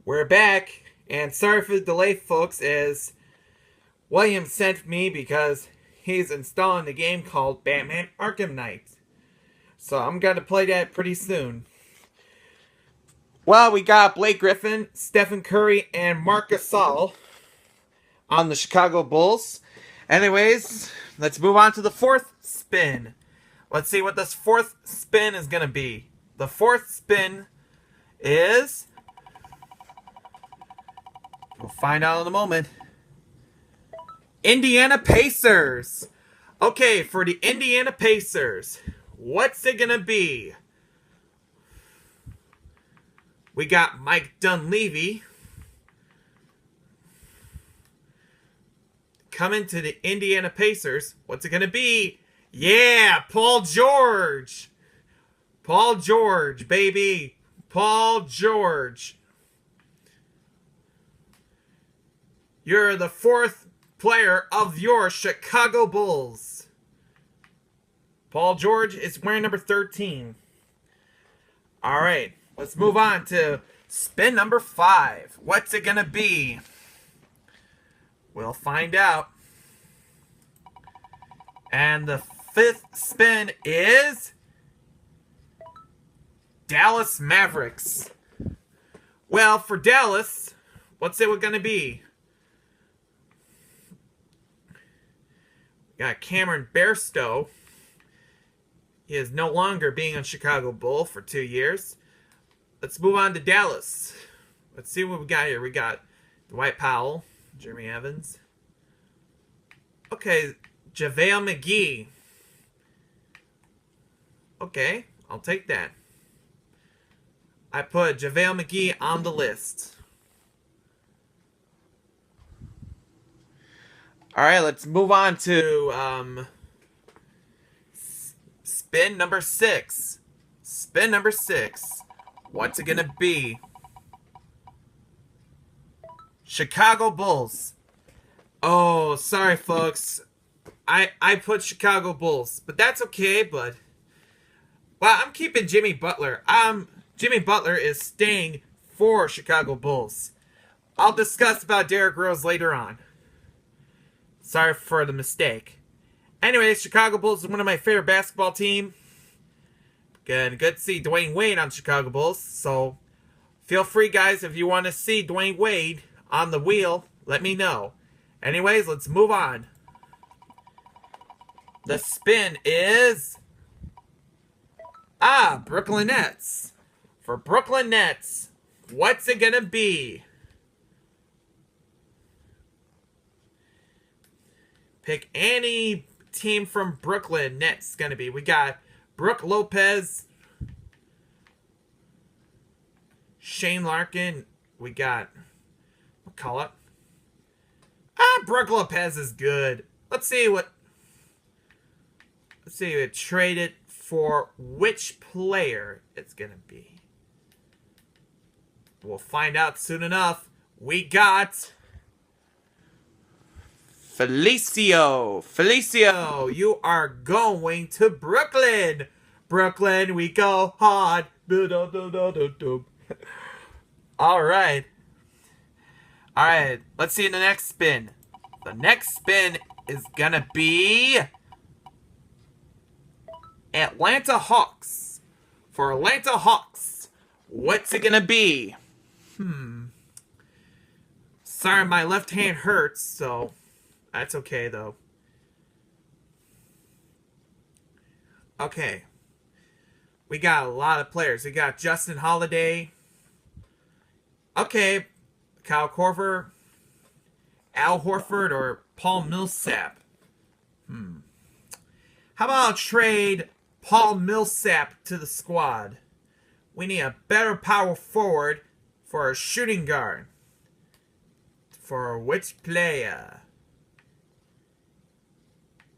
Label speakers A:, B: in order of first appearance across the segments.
A: We're back, and sorry for the delay, folks, as William sent me because he's installing a game called Batman Arkham Knight. So I'm going to play that pretty soon. Well, we got Blake Griffin, Stephen Curry, and Marc Gasol on the Chicago Bulls. Anyways, let's move on to the fourth spin. Let's see what this fourth spin is going to be. The fourth spin is... we'll find out in a moment. Indiana Pacers. Okay, for the Indiana Pacers, what's it going to be? We got Mike Dunleavy coming to the Indiana Pacers. What's it going to be? Yeah, Paul George. Paul George, baby. Paul George. You're the fourth player of your Chicago Bulls. Paul George is wearing number 13. All right, let's move on to spin number 5. What's it going to be? We'll find out. And the fifth spin is Dallas Mavericks. Well, for Dallas, what's it going to be? We got Cameron Bairstow. He is no longer being a Chicago Bull for 2 years. Let's move on to Dallas. Let's see what we got here. We got Dwight Powell, Jeremy Evans. Okay, JaVale McGee. Okay, I'll take that. I put JaVale McGee on the list. Alright, let's move on to spin number 6. Spin number 6. What's it gonna be? Chicago Bulls. Oh, sorry folks. I put Chicago Bulls, but that's okay, but well, I'm keeping Jimmy Butler. Jimmy Butler is staying for Chicago Bulls. I'll discuss about Derrick Rose later on. Sorry for the mistake. Anyways, Chicago Bulls is one of my favorite basketball team. Good to see Dwayne Wade on Chicago Bulls. So, feel free, guys, if you want to see Dwayne Wade on the wheel, let me know. Anyways, let's move on. The spin is... Brooklyn Nets. For Brooklyn Nets, what's it gonna be? Pick any team from Brooklyn Nets gonna be. We got Brook Lopez, Shane Larkin. We got McCullough. Brook Lopez is good. Let's see what trade it for which player it's gonna be. We'll find out soon enough. We got Felicio. Felicio, you are going to Brooklyn. Brooklyn, we go hard. All right. All right, let's see the next spin. The next spin is going to be Atlanta Hawks. For Atlanta Hawks, what's it going to be? Sorry, my left hand hurts, so... that's okay, though. Okay. We got a lot of players. We got Justin Holiday. Okay. Kyle Korver. Al Horford or Paul Millsap. How about I'll trade Paul Millsap to the squad? We need a better power forward for a shooting guard. For which player?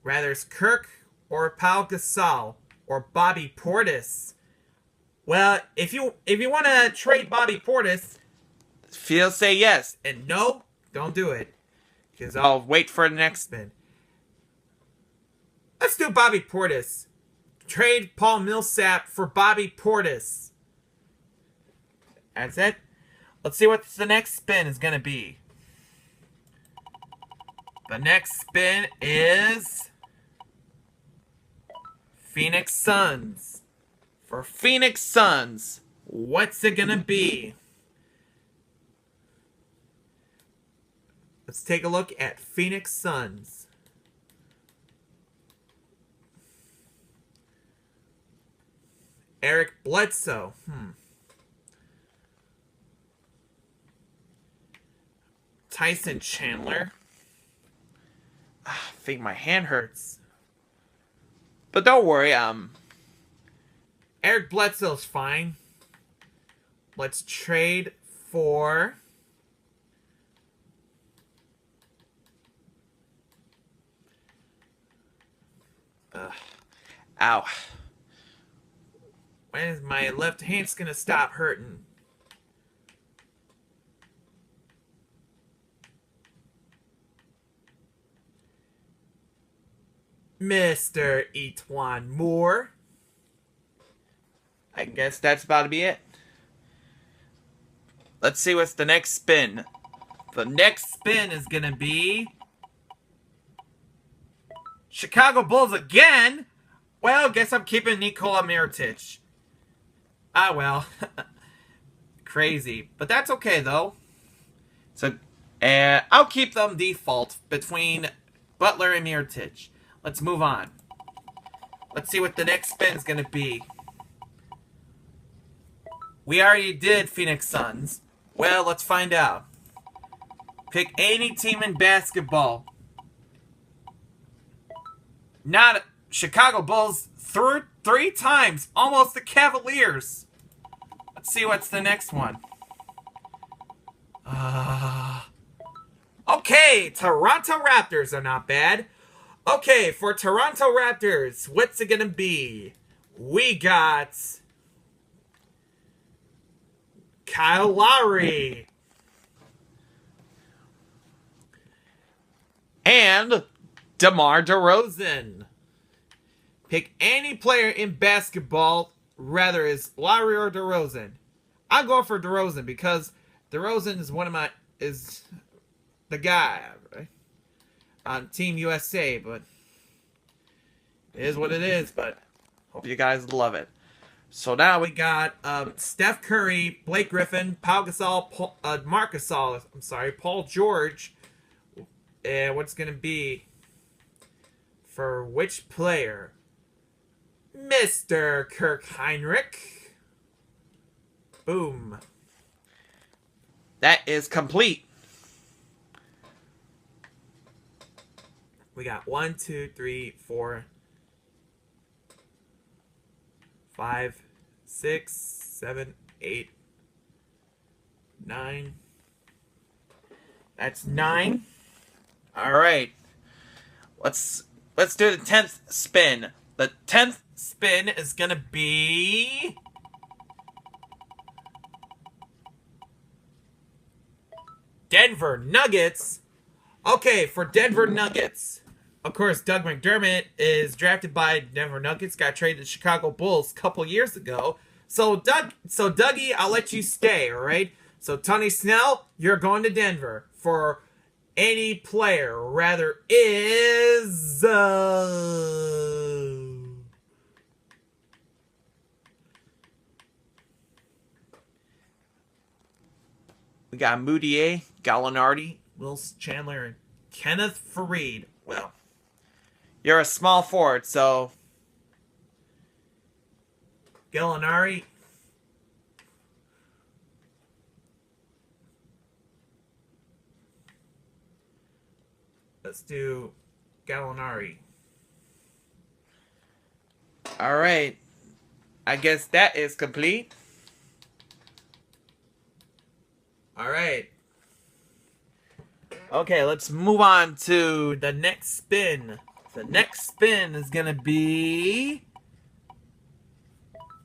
A: Rather it's Kirk or Pau Gasol or Bobby Portis. Well, if you want to trade Bobby Portis, say yes. And no, don't do it. Because I'll wait for the next spin. Let's do Bobby Portis. Trade Paul Millsap for Bobby Portis. That's it. Let's see what the next spin is going to be. The next spin is Phoenix Suns. For Phoenix Suns, what's it going to be? Let's take a look at Phoenix Suns. Eric Bledsoe. Tyson Chandler. I think my hand hurts. But don't worry, Eric Bledsoe's fine. Let's trade for ow. When is my left hand's gonna stop hurting? Mr. Etwan Moore. I guess that's about to be it. Let's see what's the next spin. The next spin is gonna be Chicago Bulls again. Well, guess I'm keeping Nikola Mirotic. Ah, well. Crazy. But that's okay, though. So, I'll keep them default between Butler and Mirotic. Let's move on. Let's see what the next spin is going to be. We already did Phoenix Suns. Well, let's find out. Pick any team in basketball. Not Chicago Bulls three times. Almost the Cavaliers. Let's see what's the next one. Okay, Toronto Raptors are not bad. Okay, for Toronto Raptors, what's it gonna be? We got Kyle Lowry and DeMar DeRozan. Pick any player in basketball, rather is Lowry or DeRozan. I'm going for DeRozan because DeRozan is the guy, right? On Team USA, but it is what it is, but hope you guys love it. So now we got Steph Curry, Blake Griffin, Paul Gasol, Paul George. And what's going to be for which player? Mr. Kirk Heinrich. Boom. That is complete. We got 1, 2, 3, 4, 5, 6, 7, 8, 9. That's 9. All right. Let's do the 10th spin. The 10th spin is going to be Denver Nuggets. Okay, for Denver Nuggets. Of course, Doug McDermott is drafted by Denver Nuggets, got traded to Chicago Bulls a couple years ago. So Dougie, I'll let you stay, all right? So Tony Snell, you're going to Denver. For any player, rather is we got Moutier, Gallinardi, Wills Chandler, and Kenneth Faried. Well, you're a small forward, so Gallinari. Let's do Gallinari. All right. I guess that is complete. All right. Okay, let's move on to the next spin. The next spin is going to be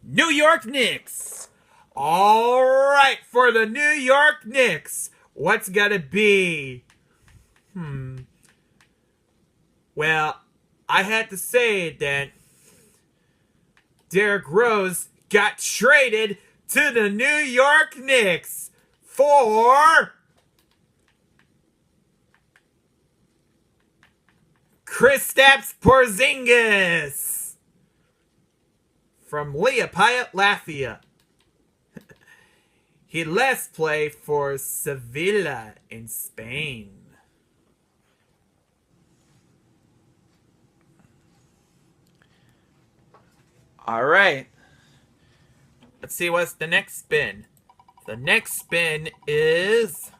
A: New York Knicks. All right, for the New York Knicks, what's going to be? Well, I had to say that Derrick Rose got traded to the New York Knicks for Kristaps Porzingis from Liepāja, Latvia. He last played for Sevilla in Spain. Alright. Let's see what's the next spin. The next spin is...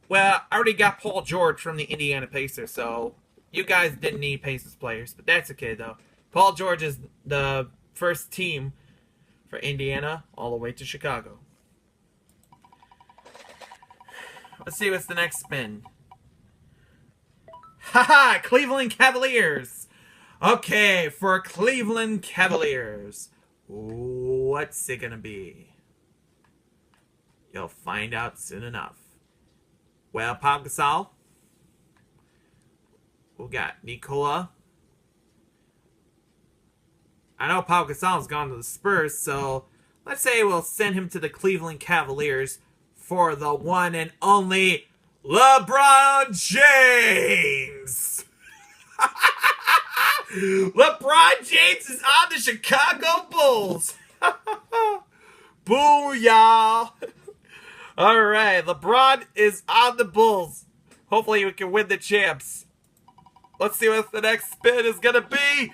A: Well, I already got Paul George from the Indiana Pacers, so you guys didn't need Pacers players, but that's okay though. Paul George is the first team for Indiana all the way to Chicago. Let's see what's the next spin. Haha, Cleveland Cavaliers. Okay, for Cleveland Cavaliers, what's it gonna be? You'll find out soon enough. Well, Pau Gasol. We got Nikola. I know Pau Gasol's gone to the Spurs, so let's say we'll send him to the Cleveland Cavaliers for the one and only LeBron James. LeBron James is on the Chicago Bulls. Booyah. Alright, LeBron is on the Bulls. Hopefully we can win the champs. Let's see what the next spin is gonna be.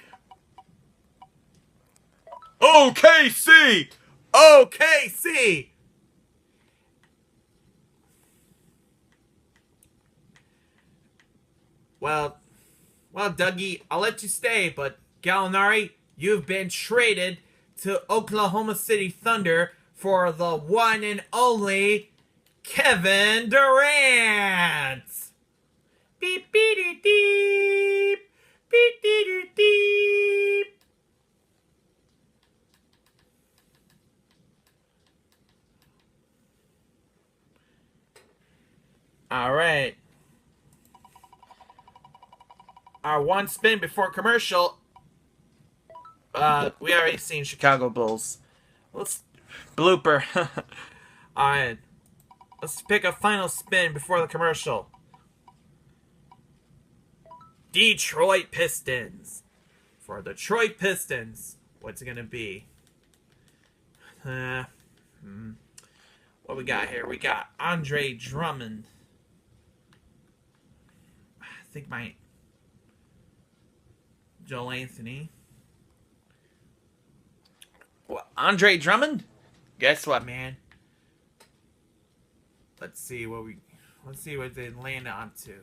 A: OKC! OKC! Well, Dougie, I'll let you stay, but Gallinari, you've been traded to Oklahoma City Thunder for the one and only Kevin Durant. Beep, beep, beep, beep, beep, beep, beep. All right. Our one spin before commercial. We already seen Chicago Bulls. Let's blooper. All right. Let's pick a final spin before the commercial. Detroit Pistons. For the Detroit Pistons, what's it gonna be? What we got here? We got Andre Drummond. I think my Joel Anthony. What, Andre Drummond? Guess what, man? Let's see what they land on to.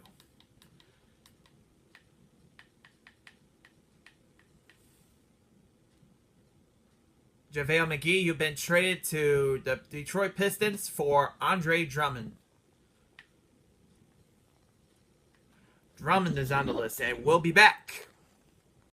A: JaVale McGee, you've been traded to the Detroit Pistons for Andre Drummond. Drummond is on the list, and we'll be back.